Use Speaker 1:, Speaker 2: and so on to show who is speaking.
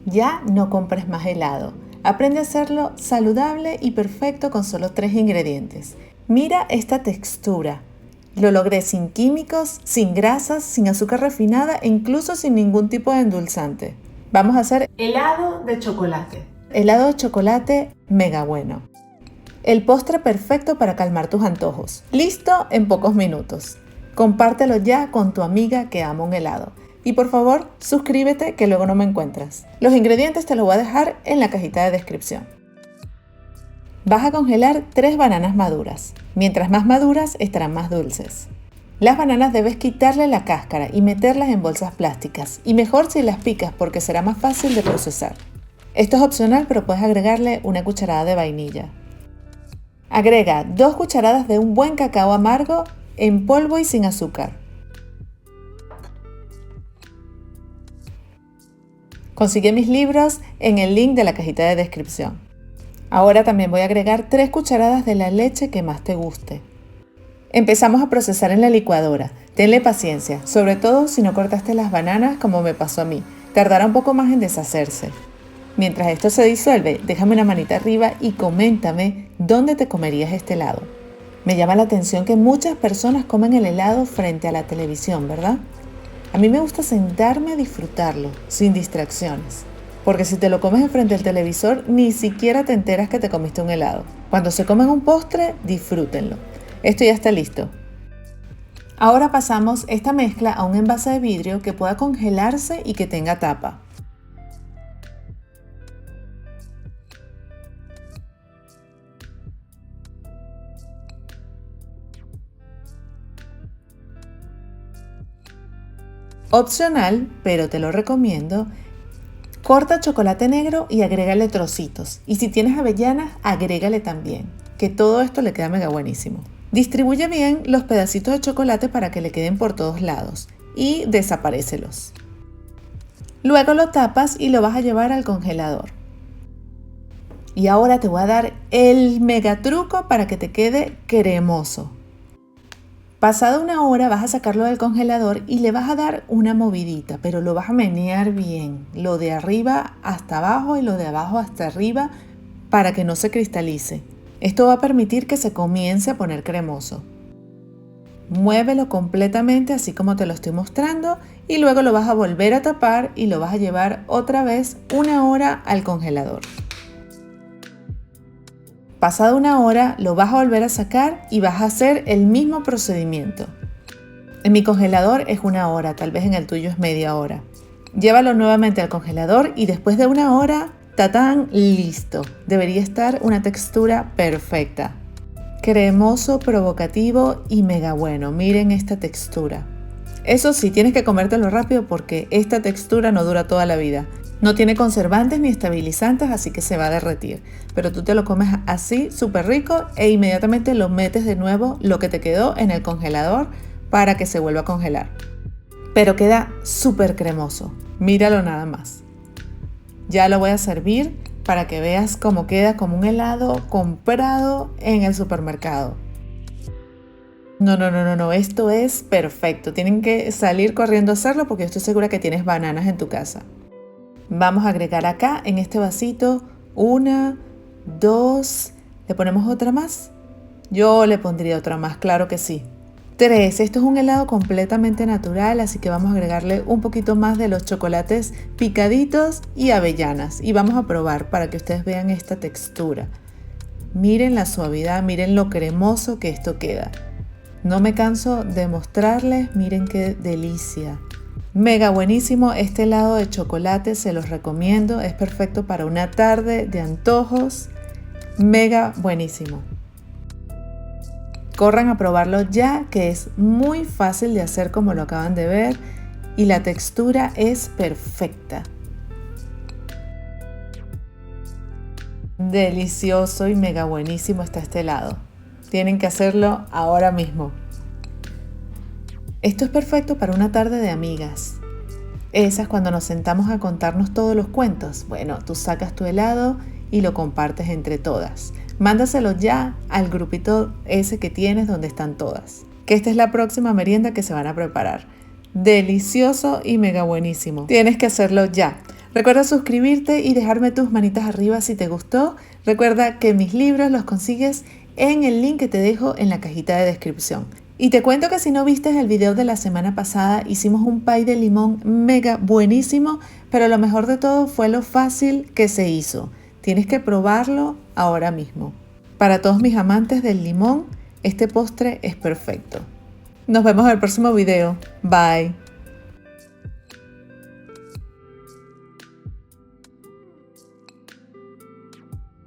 Speaker 1: Ya no compres más helado. Aprende a hacerlo saludable y perfecto con solo 3 ingredientes. Mira esta textura. Lo logré sin químicos, sin grasas, sin azúcar refinada e incluso sin ningún tipo de endulzante. Vamos a hacer helado de chocolate. Helado de chocolate mega bueno. El postre perfecto para calmar tus antojos. Listo en pocos minutos. Compártelo ya con tu amiga que ama un helado. Y por favor, suscríbete que luego no me encuentras. Los ingredientes te los voy a dejar en la cajita de descripción. Vas a congelar 3 bananas maduras. Mientras más maduras, estarán más dulces. Las bananas debes quitarle la cáscara y meterlas en bolsas plásticas. Y mejor si las picas porque será más fácil de procesar. Esto es opcional, pero puedes agregarle una cucharada de vainilla. Agrega 2 cucharadas de un buen cacao amargo en polvo y sin azúcar. Consigue mis libros en el link de la cajita de descripción. Ahora también voy a agregar 3 cucharadas de la leche que más te guste. Empezamos a procesar en la licuadora. Tenle paciencia, sobre todo si no cortaste las bananas como me pasó a mí. Tardará un poco más en deshacerse. Mientras esto se disuelve, déjame una manita arriba y coméntame dónde te comerías este helado. Me llama la atención que muchas personas comen el helado frente a la televisión, ¿verdad? A mí me gusta sentarme a disfrutarlo, sin distracciones. Porque si te lo comes enfrente del televisor, ni siquiera te enteras que te comiste un helado. Cuando se comen un postre, disfrútenlo. Esto ya está listo. Ahora pasamos esta mezcla a un envase de vidrio que pueda congelarse y que tenga tapa. Opcional, pero te lo recomiendo, corta chocolate negro y agrégale trocitos. Y si tienes avellanas, agrégale también, que todo esto le queda mega buenísimo. Distribuye bien los pedacitos de chocolate para que le queden por todos lados y desaparécelos. Luego lo tapas y lo vas a llevar al congelador. Y ahora te voy a dar el mega truco para que te quede cremoso. Pasada una hora vas a sacarlo del congelador y le vas a dar una movidita, pero lo vas a menear bien, lo de arriba hasta abajo y lo de abajo hasta arriba para que no se cristalice. Esto va a permitir que se comience a poner cremoso. Muévelo completamente así como te lo estoy mostrando y luego lo vas a volver a tapar y lo vas a llevar otra vez una hora al congelador. Pasada una hora lo vas a volver a sacar y vas a hacer el mismo procedimiento. En mi congelador es una hora, tal vez en el tuyo es media hora. Llévalo nuevamente al congelador y después de una hora, ¡tatán! Listo. Debería estar una textura perfecta. Cremoso, provocativo y mega bueno. Miren esta textura. Eso sí, tienes que comértelo rápido porque esta textura no dura toda la vida. No tiene conservantes ni estabilizantes, así que se va a derretir. Pero tú te lo comes así, súper rico, e inmediatamente lo metes de nuevo lo que te quedó en el congelador para que se vuelva a congelar. Pero queda súper cremoso. Míralo nada más. Ya lo voy a servir para que veas cómo queda como un helado comprado en el supermercado. No, esto es perfecto. Tienen que salir corriendo a hacerlo porque estoy segura que tienes bananas en tu casa. Vamos a agregar acá en este vasito 1, 2, ¿le ponemos otra más? Yo le pondría otra más, claro que sí. 3, esto es un helado completamente natural, así que vamos a agregarle un poquito más de los chocolates picaditos y avellanas. Y vamos a probar para que ustedes vean esta textura. Miren la suavidad, miren lo cremoso que esto queda. No me canso de mostrarles, miren qué delicia. Mega buenísimo este helado de chocolate, se los recomiendo, es perfecto para una tarde de antojos, mega buenísimo. Corran a probarlo ya, que es muy fácil de hacer como lo acaban de ver y la textura es perfecta. Delicioso y mega buenísimo está este helado. Tienen que hacerlo ahora mismo. Esto es perfecto para una tarde de amigas. Esas cuando nos sentamos a contarnos todos los cuentos. Bueno, tú sacas tu helado y lo compartes entre todas. Mándaselo ya al grupito ese que tienes donde están todas. Que esta es la próxima merienda que se van a preparar. Delicioso y mega buenísimo. Tienes que hacerlo ya. Recuerda suscribirte y dejarme tus manitas arriba si te gustó. Recuerda que mis libros los consigues en el link que te dejo en la cajita de descripción. Y te cuento que si no viste el video de la semana pasada, hicimos un pie de limón mega buenísimo, pero lo mejor de todo fue lo fácil que se hizo. Tienes que probarlo ahora mismo. Para todos mis amantes del limón, este postre es perfecto. Nos vemos en el próximo video. Bye.